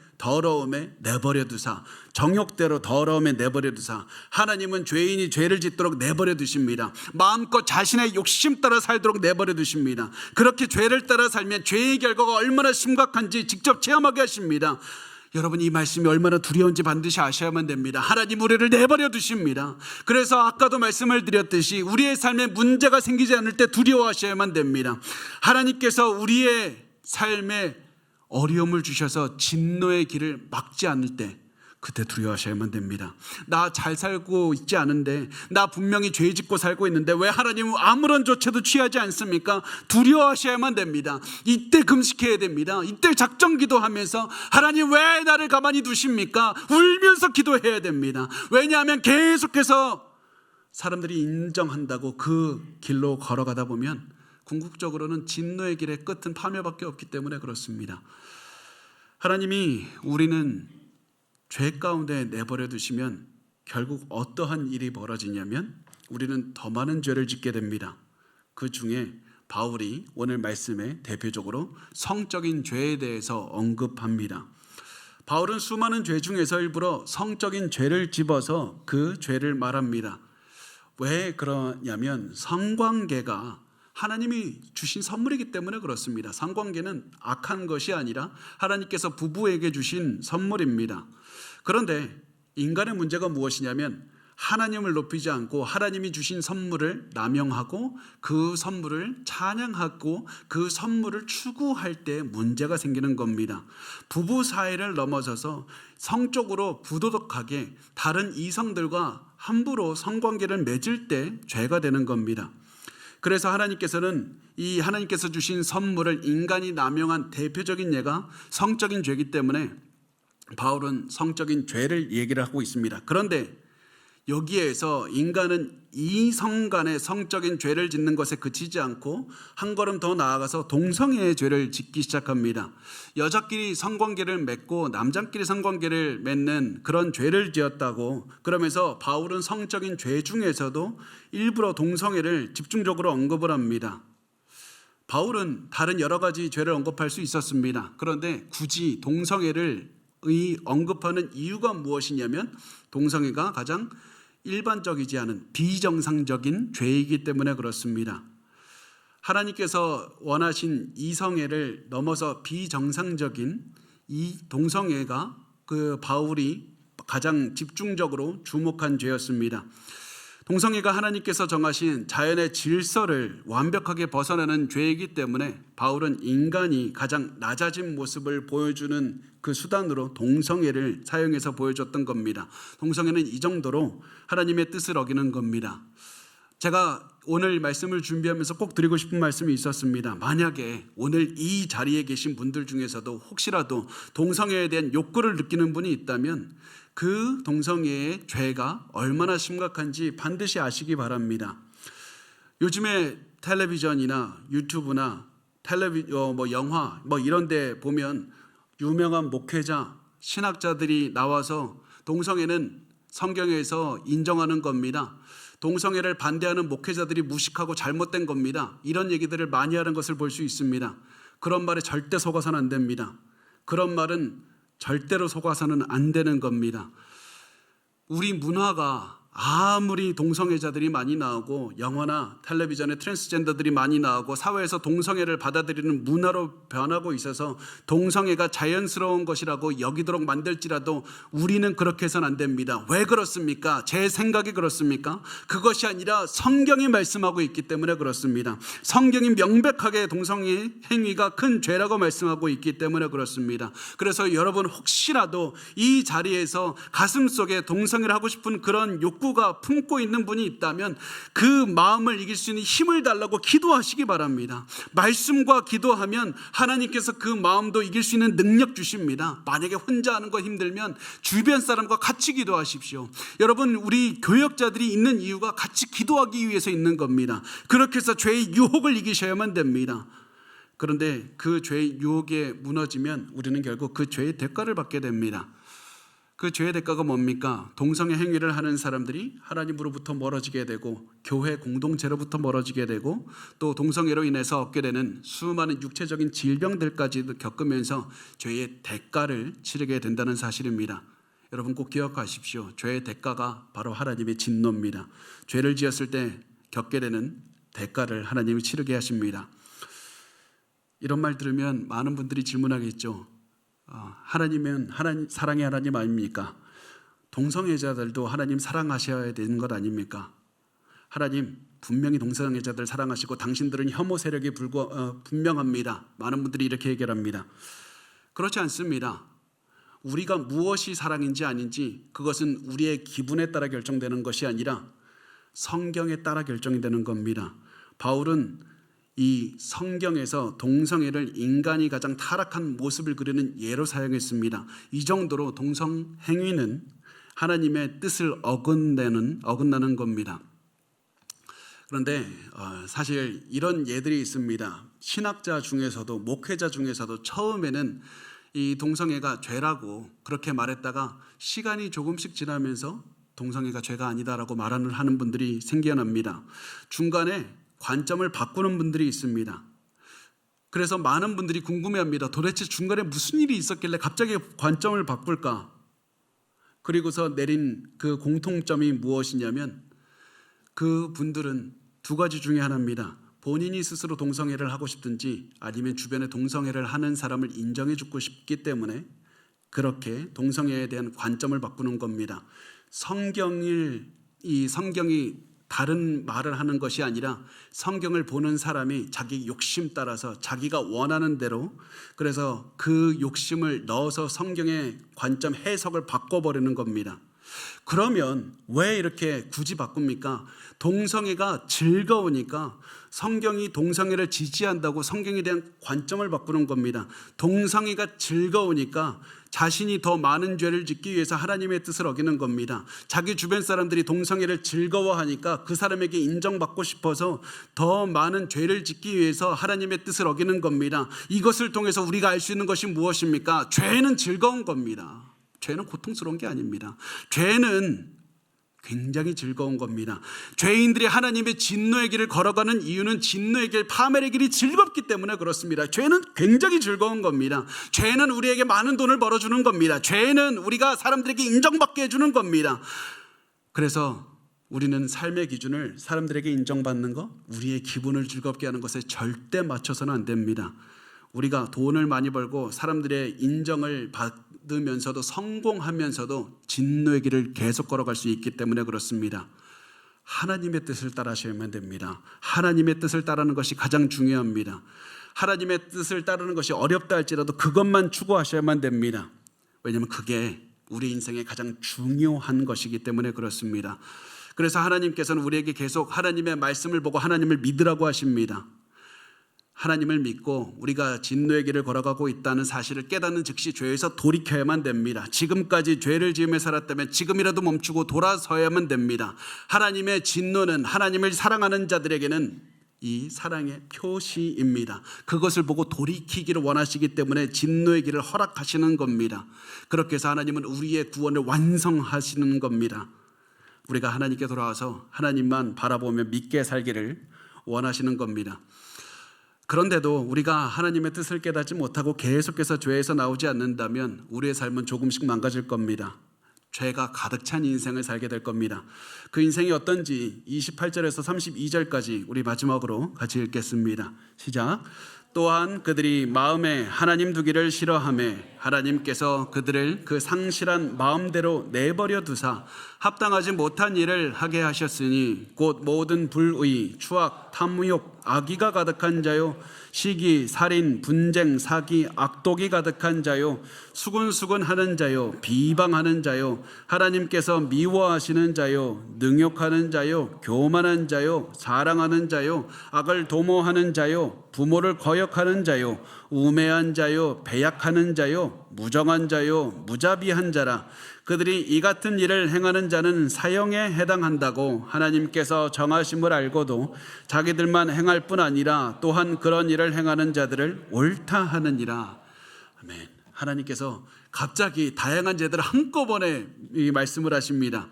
S1: 내버려 두사, 정욕대로 더러움에 내버려 두사, 하나님은 죄인이 죄를 짓도록 내버려 두십니다. 마음껏 자신의 욕심 따라 살도록 내버려 두십니다. 그렇게 죄를 따라 살면 죄의 결과가 얼마나 심각한지 직접 체험하게 하십니다. 여러분, 이 말씀이 얼마나 두려운지 반드시 아셔야만 됩니다. 하나님 우리를 내버려 두십니다. 그래서 아까도 말씀을 드렸듯이 우리의 삶에 문제가 생기지 않을 때 두려워하셔야만 됩니다. 하나님께서 우리의 삶에 어려움을 주셔서 진노의 길을 막지 않을 때 그때 두려워하셔야만 됩니다. 나 잘 살고 있지 않은데, 나 분명히 죄 짓고 살고 있는데 왜 하나님은 아무런 조치도 취하지 않습니까? 두려워하셔야만 됩니다. 이때 금식해야 됩니다. 이때 작정 기도하면서 하나님 왜 나를 가만히 두십니까? 울면서 기도해야 됩니다. 왜냐하면 계속해서 사람들이 인정한다고 그 길로 걸어가다 보면 궁극적으로는 진노의 길의 끝은 파멸밖에 없기 때문에 그렇습니다. 하나님이 우리는 죄 가운데 내버려 두시면 결국 어떠한 일이 벌어지냐면 우리는 더 많은 죄를 짓게 됩니다. 그 중에 바울이 오늘 말씀에 대표적으로 성적인 죄에 대해서 언급합니다. 바울은 수많은 죄 중에서 일부러 성적인 죄를 집어서 그 죄를 말합니다. 왜 그러냐면 성관계가 하나님이 주신 선물이기 때문에 그렇습니다. 성관계는 악한 것이 아니라 하나님께서 부부에게 주신 선물입니다. 그런데 인간의 문제가 무엇이냐면 하나님을 높이지 않고 하나님이 주신 선물을 남용하고 그 선물을 찬양하고 그 선물을 추구할 때 문제가 생기는 겁니다. 부부 사이를 넘어서서 성적으로 부도덕하게 다른 이성들과 함부로 성관계를 맺을 때 죄가 되는 겁니다. 그래서 하나님께서는 이 하나님께서 주신 선물을 인간이 남용한 대표적인 예가 성적인 죄이기 때문에 바울은 성적인 죄를 얘기를 하고 있습니다. 그런데 여기에서 인간은 이성 간의 성적인 죄를 짓는 것에 그치지 않고 한 걸음 더 나아가서 동성애의 죄를 짓기 시작합니다. 여자끼리 성관계를 맺고 남자끼리 성관계를 맺는 그런 죄를 지었다고 그러면서 바울은 성적인 죄 중에서도 일부러 동성애를 집중적으로 언급을 합니다. 바울은 다른 여러 가지 죄를 언급할 수 있었습니다. 그런데 굳이 동성애를 언급하는 이유가 무엇이냐면 동성애가 가장 일반적이지 않은 비정상적인 죄이기 때문에 그렇습니다. 하나님께서 원하신 이성애를 넘어서 비정상적인 이 동성애가 그 바울이 가장 집중적으로 주목한 죄였습니다. 동성애가 하나님께서 정하신 자연의 질서를 완벽하게 벗어나는 죄이기 때문에 바울은 인간이 가장 낮아진 모습을 보여주는 그 수단으로 동성애를 사용해서 보여줬던 겁니다. 동성애는 이 정도로 하나님의 뜻을 어기는 겁니다. 제가 오늘 말씀을 준비하면서 꼭 드리고 싶은 말씀이 있었습니다. 만약에 오늘 이 자리에 계신 분들 중에서도 혹시라도 동성애에 대한 욕구를 느끼는 분이 있다면 그 동성애의 죄가 얼마나 심각한지 반드시 아시기 바랍니다. 요즘에 텔레비전이나 유튜브나 영화 이런 데 보면 유명한 목회자, 신학자들이 나와서 동성애는 성경에서 인정하는 겁니다. 동성애를 반대하는 목회자들이 무식하고 잘못된 겁니다. 이런 얘기들을 많이 하는 것을 볼 수 있습니다. 그런 말에 절대 속아서는 안 됩니다. 그런 말은 절대로 속아서는 안 되는 겁니다. 우리 문화가 아무리 동성애자들이 많이 나오고 영화나 텔레비전에 트랜스젠더들이 많이 나오고 사회에서 동성애를 받아들이는 문화로 변하고 있어서 동성애가 자연스러운 것이라고 여기도록 만들지라도 우리는 그렇게 해서는 안 됩니다. 왜 그렇습니까? 제 생각이 그렇습니까? 그것이 아니라 성경이 말씀하고 있기 때문에 그렇습니다. 성경이 명백하게 동성애 행위가 큰 죄라고 말씀하고 있기 때문에 그렇습니다. 그래서 여러분 혹시라도 이 자리에서 가슴속에 동성애를 하고 싶은 그런 욕구가 품고 있는 분이 있다면 그 마음을 이길 수 있는 힘을 달라고 기도하시기 바랍니다. 말씀과 기도하면 하나님께서 그 마음도 이길 수 있는 능력 주십니다. 만약에 혼자 하는 거 힘들면 주변 사람과 같이 기도하십시오. 여러분 우리 교역자들이 있는 이유가 같이 기도하기 위해서 있는 겁니다. 그렇게 해서 죄의 유혹을 이기셔야만 됩니다. 그런데 그 죄의 유혹에 무너지면 우리는 결국 그 죄의 대가를 받게 됩니다. 그 죄의 대가가 뭡니까? 동성애 행위를 하는 사람들이 하나님으로부터 멀어지게 되고 교회 공동체로부터 멀어지게 되고 또 동성애로 인해서 얻게 되는 수많은 육체적인 질병들까지도 겪으면서 죄의 대가를 치르게 된다는 사실입니다. 여러분 꼭 기억하십시오. 죄의 대가가 바로 하나님의 진노입니다. 죄를 지었을 때 겪게 되는 대가를 하나님이 치르게 하십니다. 이런 말 들으면 많은 분들이 질문하겠죠. 하나님은 사랑의 하나님 아닙니까? 동성애자들도 하나님 사랑하셔야 되는 것 아닙니까? 하나님 분명히 동성애자들 사랑하시고 당신들은 혐오 세력이 분명합니다. 많은 분들이 이렇게 얘기합니다. 그렇지 않습니다. 우리가 무엇이 사랑인지 아닌지 그것은 우리의 기분에 따라 결정되는 것이 아니라 성경에 따라 결정이 되는 겁니다. 바울은 이 성경에서 동성애를 인간이 가장 타락한 모습을 그리는 예로 사용했습니다. 이 정도로 동성 행위는 하나님의 뜻을 어긋나는 겁니다. 그런데 사실 이런 예들이 있습니다. 신학자 중에서도 목회자 중에서도 처음에는 이 동성애가 죄라고 그렇게 말했다가 시간이 조금씩 지나면서 동성애가 죄가 아니다라고 말을 하는 분들이 생겨납니다. 중간에 관점을 바꾸는 분들이 있습니다. 그래서 많은 분들이 궁금해합니다. 도대체 중간에 무슨 일이 있었길래 갑자기 관점을 바꿀까? 그리고서 내린 그 공통점이 무엇이냐면 그 분들은 두 가지 중에 하나입니다. 본인이 스스로 동성애를 하고 싶든지 아니면 주변에 동성애를 하는 사람을 인정해 주고 싶기 때문에 그렇게 동성애에 대한 관점을 바꾸는 겁니다. 성경이 다른 말을 하는 것이 아니라 성경을 보는 사람이 자기 욕심 따라서 자기가 원하는 대로 그래서 그 욕심을 넣어서 성경의 관점 해석을 바꿔버리는 겁니다. 그러면 왜 이렇게 굳이 바꿉니까? 동성애가 즐거우니까 성경이 동성애를 지지한다고 성경에 대한 관점을 바꾸는 겁니다. 동성애가 즐거우니까 자신이 더 많은 죄를 짓기 위해서 하나님의 뜻을 어기는 겁니다. 자기 주변 사람들이 동성애를 즐거워하니까 그 사람에게 인정받고 싶어서 더 많은 죄를 짓기 위해서 하나님의 뜻을 어기는 겁니다. 이것을 통해서 우리가 알 수 있는 것이 무엇입니까? 죄는 즐거운 겁니다. 죄는 고통스러운 게 아닙니다. 죄는 굉장히 즐거운 겁니다. 죄인들이 하나님의 진노의 길을 걸어가는 이유는 진노의 길, 파멸의 길이 즐겁기 때문에 그렇습니다. 죄는 굉장히 즐거운 겁니다. 죄는 우리에게 많은 돈을 벌어주는 겁니다. 죄는 우리가 사람들에게 인정받게 해주는 겁니다. 그래서 우리는 삶의 기준을 사람들에게 인정받는 것, 우리의 기분을 즐겁게 하는 것에 절대 맞춰서는 안 됩니다. 우리가 돈을 많이 벌고 사람들의 인정을 받으면서도 성공하면서도 진노의 길을 계속 걸어갈 수 있기 때문에 그렇습니다. 하나님의 뜻을 따르셔야만 됩니다. 하나님의 뜻을 따르는 것이 가장 중요합니다. 하나님의 뜻을 따르는 것이 어렵다 할지라도 그것만 추구하셔야만 됩니다. 왜냐하면 그게 우리 인생의 가장 중요한 것이기 때문에 그렇습니다. 그래서 하나님께서는 우리에게 계속 하나님의 말씀을 보고 하나님을 믿으라고 하십니다. 하나님을 믿고 우리가 진노의 길을 걸어가고 있다는 사실을 깨닫는 즉시 죄에서 돌이켜야만 됩니다. 지금까지 죄를 지으며 살았다면 지금이라도 멈추고 돌아서야만 됩니다. 하나님의 진노는 하나님을 사랑하는 자들에게는 이 사랑의 표시입니다. 그것을 보고 돌이키기를 원하시기 때문에 진노의 길을 허락하시는 겁니다. 그렇게 해서 하나님은 우리의 구원을 완성하시는 겁니다. 우리가 하나님께 돌아와서 하나님만 바라보며 믿게 살기를 원하시는 겁니다. 그런데도 우리가 하나님의 뜻을 깨닫지 못하고 계속해서 죄에서 나오지 않는다면 우리의 삶은 조금씩 망가질 겁니다. 죄가 가득 찬 인생을 살게 될 겁니다. 그 인생이 어떤지 28절에서 32절까지 우리 마지막으로 같이 읽겠습니다. 시작. 또한 그들이 마음에 하나님 두기를 싫어하며 하나님께서 그들을 그 상실한 마음대로 내버려 두사 합당하지 못한 일을 하게 하셨으니 곧 모든 불의, 추악, 탐욕, 악의가 가득한 자요 시기, 살인, 분쟁, 사기, 악독이 가득한 자요 수군수군하는 자요 비방하는 자요 하나님께서 미워하시는 자요 능욕하는 자요 교만한 자요 사랑하는 자요 악을 도모하는 자요 부모를 거역하는 자요 우매한 자요 배약하는 자요 무정한 자요 무자비한 자라. 그들이 이 같은 일을 행하는 자는 사형에 해당한다고 하나님께서 정하심을 알고도 자기들만 행할 뿐 아니라 또한 그런 일을 행하는 자들을 옳다 하느니라. 아멘. 하나님께서 갑자기 다양한 죄들을 한꺼번에 이 말씀을 하십니다.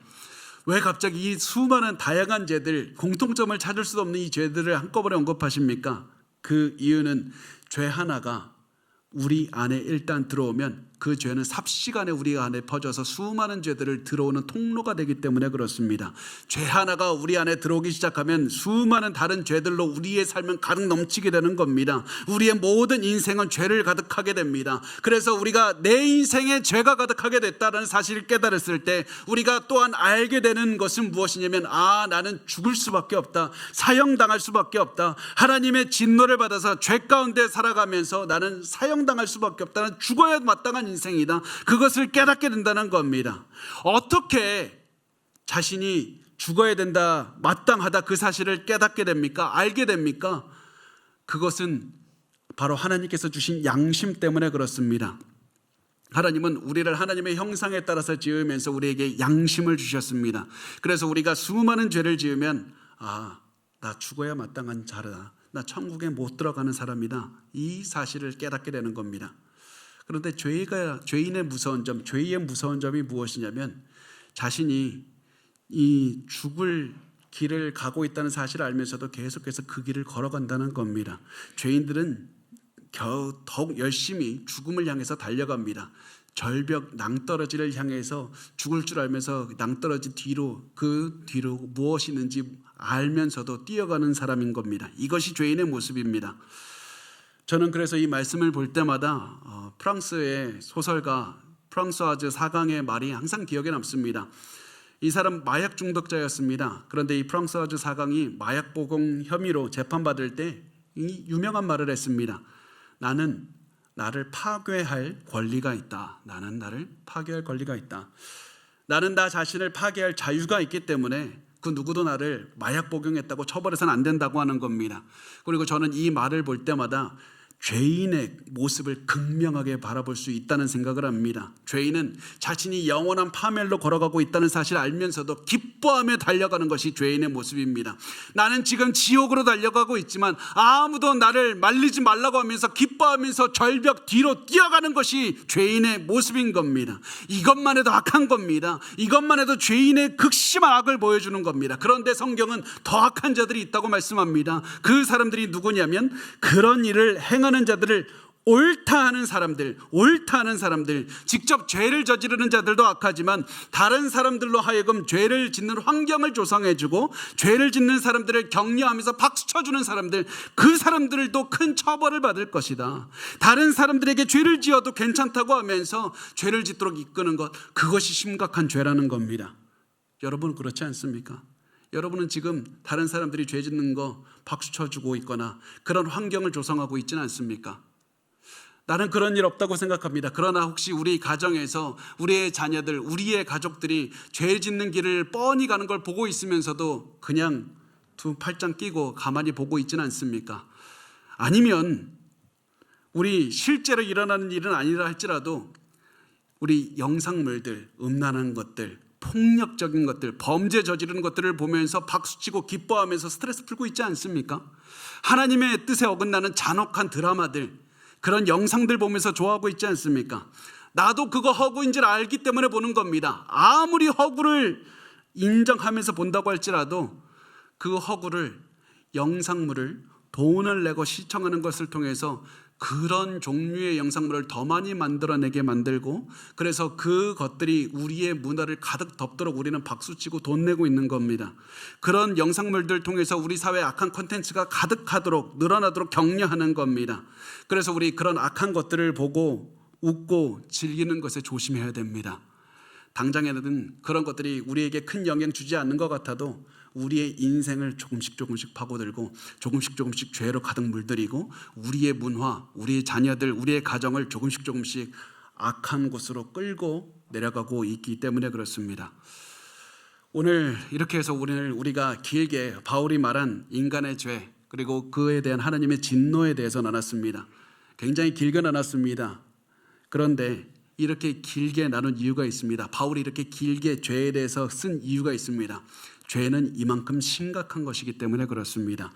S1: 왜 갑자기 이 수많은 다양한 죄들, 공통점을 찾을 수 없는 이 죄들을 한꺼번에 언급하십니까? 그 이유는 죄 하나가 우리 안에 일단 들어오면 그 죄는 삽시간에 우리 안에 퍼져서 수많은 죄들을 들어오는 통로가 되기 때문에 그렇습니다. 죄 하나가 우리 안에 들어오기 시작하면 수많은 다른 죄들로 우리의 삶은 가득 넘치게 되는 겁니다. 우리의 모든 인생은 죄를 가득하게 됩니다. 그래서 우리가 내 인생에 죄가 가득하게 됐다는 사실을 깨달았을 때 우리가 또한 알게 되는 것은 무엇이냐면 나는 죽을 수밖에 없다. 사형당할 수밖에 없다. 하나님의 진노를 받아서 죄 가운데 살아가면서 나는 사형당할 수밖에 없다. 나는 죽어야 마땅한 인생이다. 그것을 깨닫게 된다는 겁니다. 어떻게 자신이 죽어야 된다, 마땅하다 그 사실을 깨닫게 됩니까? 알게 됩니까? 그것은 바로 하나님께서 주신 양심 때문에 그렇습니다. 하나님은 우리를 하나님의 형상에 따라서 지으면서 우리에게 양심을 주셨습니다. 그래서 우리가 수많은 죄를 지으면 나 죽어야 마땅한 자라. 나 천국에 못 들어가는 사람이다. 이 사실을 깨닫게 되는 겁니다. 그런데 죄인의 무서운 점, 죄의 무서운 점이 무엇이냐면 자신이 이 죽을 길을 가고 있다는 사실을 알면서도 계속해서 그 길을 걸어간다는 겁니다. 죄인들은 더욱 열심히 죽음을 향해서 달려갑니다. 절벽 낭떠러지를 향해서 죽을 줄 알면서 낭떠러지 뒤로 그 뒤로 무엇이 있는지 알면서도 뛰어가는 사람인 겁니다. 이것이 죄인의 모습입니다. 저는 그래서 이 말씀을 볼 때마다 프랑스의 소설가 프랑스와즈 사강의 말이 항상 기억에 남습니다. 이 사람 마약 중독자였습니다. 그런데 이 프랑스와즈 사강이 마약 보공 혐의로 재판받을 때 이 유명한 말을 했습니다. 나는 나를 파괴할 권리가 있다. 나는 나를 파괴할 권리가 있다. 나는 나 자신을 파괴할 자유가 있기 때문에 그 누구도 나를 마약 복용했다고 처벌해서는 안 된다고 하는 겁니다. 그리고 저는 이 말을 볼 때마다 죄인의 모습을 극명하게 바라볼 수 있다는 생각을 합니다. 죄인은 자신이 영원한 파멸로 걸어가고 있다는 사실을 알면서도 기뻐하며 달려가는 것이 죄인의 모습입니다. 나는 지금 지옥으로 달려가고 있지만 아무도 나를 말리지 말라고 하면서 기뻐하면서 절벽 뒤로 뛰어가는 것이 죄인의 모습인 겁니다. 이것만 해도 악한 겁니다. 이것만 해도 죄인의 극심한 악을 보여주는 겁니다. 그런데 성경은 더 악한 자들이 있다고 말씀합니다. 그 사람들이 누구냐면 그런 일을 행하는 자들을 옳다 하는 사람들, 직접 죄를 저지르는 자들도 악하지만 다른 사람들로 하여금 죄를 짓는 환경을 조성해주고 죄를 짓는 사람들을 격려하면서 박수 쳐주는 사람들, 그 사람들도 큰 처벌을 받을 것이다. 다른 사람들에게 죄를 지어도 괜찮다고 하면서 죄를 짓도록 이끄는 것, 그것이 심각한 죄라는 겁니다. 여러분 그렇지 않습니까? 여러분은 지금 다른 사람들이 죄 짓는 거 박수 쳐주고 있거나 그런 환경을 조성하고 있지는 않습니까? 나는 그런 일 없다고 생각합니다. 그러나 혹시 우리 가정에서 우리의 자녀들, 우리의 가족들이 죄 짓는 길을 뻔히 가는 걸 보고 있으면서도 그냥 두 팔짱 끼고 가만히 보고 있지는 않습니까? 아니면 우리 실제로 일어나는 일은 아니라 할지라도 우리 영상물들, 음란한 것들, 폭력적인 것들, 범죄 저지르는 것들을 보면서 박수치고 기뻐하면서 스트레스 풀고 있지 않습니까? 하나님의 뜻에 어긋나는 잔혹한 드라마들, 그런 영상들 보면서 좋아하고 있지 않습니까? 나도 그거 허구인 줄 알기 때문에 보는 겁니다. 아무리 허구를 인정하면서 본다고 할지라도 그 허구를, 영상물을 돈을 내고 시청하는 것을 통해서 그런 종류의 영상물을 더 많이 만들어내게 만들고, 그래서 그것들이 우리의 문화를 가득 덮도록 우리는 박수치고 돈 내고 있는 겁니다. 그런 영상물들 통해서 우리 사회에 악한 콘텐츠가 가득하도록, 늘어나도록 격려하는 겁니다. 그래서 우리 그런 악한 것들을 보고 웃고 즐기는 것에 조심해야 됩니다. 당장에는 그런 것들이 우리에게 큰 영향 주지 않는 것 같아도 우리의 인생을 조금씩 파고들고 조금씩 죄로 가득 물들이고 우리의 문화, 우리의 자녀들, 우리의 가정을 조금씩 악한 곳으로 끌고 내려가고 있기 때문에 그렇습니다. 오늘 이렇게 해서 우리가 길게 바울이 말한 인간의 죄, 그리고 그에 대한 하나님의 진노에 대해서 나눴습니다. 굉장히 길게 나눴습니다. 그런데 이렇게 길게 나눈 이유가 있습니다. 바울이 이렇게 길게 죄에 대해서 쓴 이유가 있습니다. 죄는 이만큼 심각한 것이기 때문에 그렇습니다.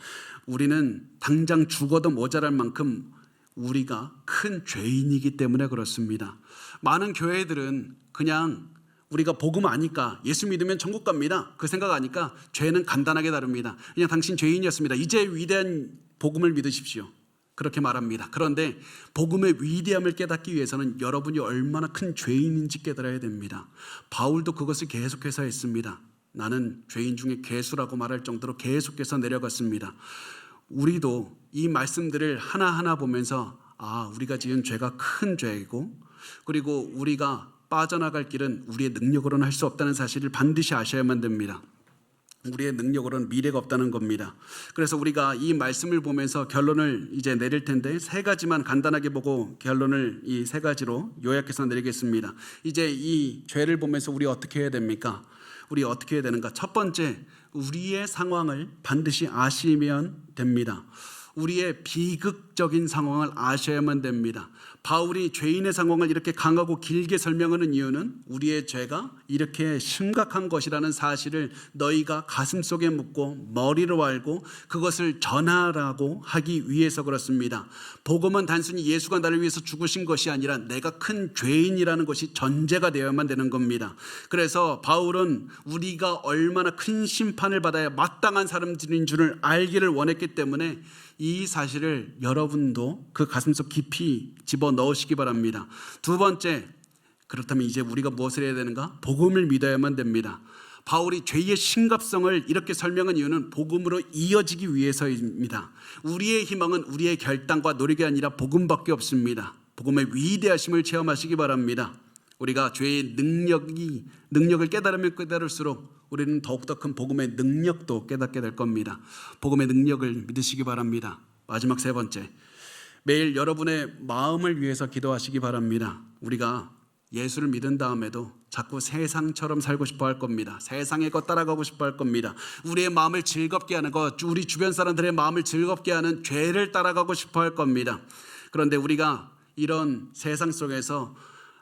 S1: 우리는 당장 죽어도 모자랄 만큼 우리가 큰 죄인이기 때문에 그렇습니다. 많은 교회들은 그냥 우리가 복음 아니까, 예수 믿으면 천국 갑니다, 그 생각 아니까 죄는 간단하게 다룹니다. 그냥 당신 죄인이었습니다, 이제 위대한 복음을 믿으십시오, 그렇게 말합니다. 그런데 복음의 위대함을 깨닫기 위해서는 여러분이 얼마나 큰 죄인인지 깨달아야 됩니다. 바울도 그것을 계속해서 했습니다. 나는 죄인 중에 괴수라고 말할 정도로 계속해서 내려갔습니다. 우리도 이 말씀들을 하나하나 보면서 우리가 지은 죄가 큰 죄이고, 그리고 우리가 빠져나갈 길은 우리의 능력으로는 할 수 없다는 사실을 반드시 아셔야만 됩니다. 우리의 능력으로는 미래가 없다는 겁니다. 그래서 우리가 이 말씀을 보면서 결론을 이제 내릴 텐데, 세 가지만 간단하게 보고 결론을 이 세 가지로 요약해서 내리겠습니다. 이제 이 죄를 보면서 우리 어떻게 해야 됩니까? 우리 어떻게 해야 되는가? 첫 번째, 우리의 상황을 반드시 아시면 됩니다. 우리의 비극적인 상황을 아셔야만 됩니다. 바울이 죄인의 상황을 이렇게 강하고 길게 설명하는 이유는 우리의 죄가 이렇게 심각한 것이라는 사실을 너희가 가슴속에 묻고 머리로 알고 그것을 전하라고 하기 위해서 그렇습니다. 복음은 단순히 예수가 나를 위해서 죽으신 것이 아니라 내가 큰 죄인이라는 것이 전제가 되어야만 되는 겁니다. 그래서 바울은 우리가 얼마나 큰 심판을 받아야 마땅한 사람들인 줄을 알기를 원했기 때문에 이 사실을 여러분도 그 가슴속 깊이 집어넣으시기 바랍니다. 두 번째, 그렇다면 이제 우리가 무엇을 해야 되는가? 복음을 믿어야만 됩니다. 바울이 죄의 심각성을 이렇게 설명한 이유는 복음으로 이어지기 위해서입니다. 우리의 희망은 우리의 결단과 노력이 아니라 복음밖에 없습니다. 복음의 위대하심을 체험하시기 바랍니다. 우리가 죄의 능력을 깨달으면 깨달을수록 우리는 더욱더 큰 복음의 능력도 깨닫게 될 겁니다. 복음의 능력을 믿으시기 바랍니다. 마지막 세 번째, 매일 여러분의 마음을 위해서 기도하시기 바랍니다. 우리가 예수를 믿은 다음에도 자꾸 세상처럼 살고 싶어 할 겁니다. 세상의 것 따라가고 싶어 할 겁니다. 우리의 마음을 즐겁게 하는 것, 우리 주변 사람들의 마음을 즐겁게 하는 죄를 따라가고 싶어 할 겁니다. 그런데 우리가 이런 세상 속에서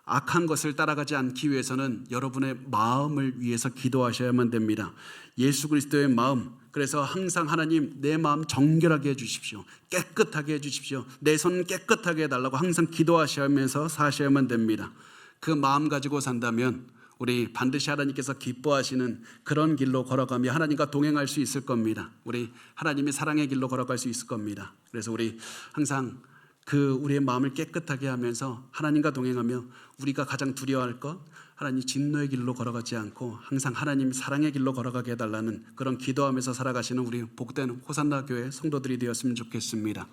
S1: 악한 것을 따라가지 않기 위해서는 여러분의 마음을 위해서 기도하셔야만 됩니다. 예수 그리스도의 마음, 그래서 항상 하나님 내 마음 정결하게 해주십시오. 깨끗하게 해주십시오. 내 손 깨끗하게 해달라고 항상 기도하시면서 사셔야만 됩니다. 그 마음 가지고 산다면 우리 반드시 하나님께서 기뻐하시는 그런 길로 걸어가며 하나님과 동행할 수 있을 겁니다. 우리 하나님의 사랑의 길로 걸어갈 수 있을 겁니다. 그래서 우리 항상 우리의 마음을 깨끗하게 하면서 하나님과 동행하며 우리가 가장 두려워할 것, 하나님 진노의 길로 걸어가지 않고 항상 하나님 사랑의 길로 걸어가게 해달라는 그런 기도하면서 살아가시는 우리 복된 호산나 교회 성도들이 되었으면 좋겠습니다.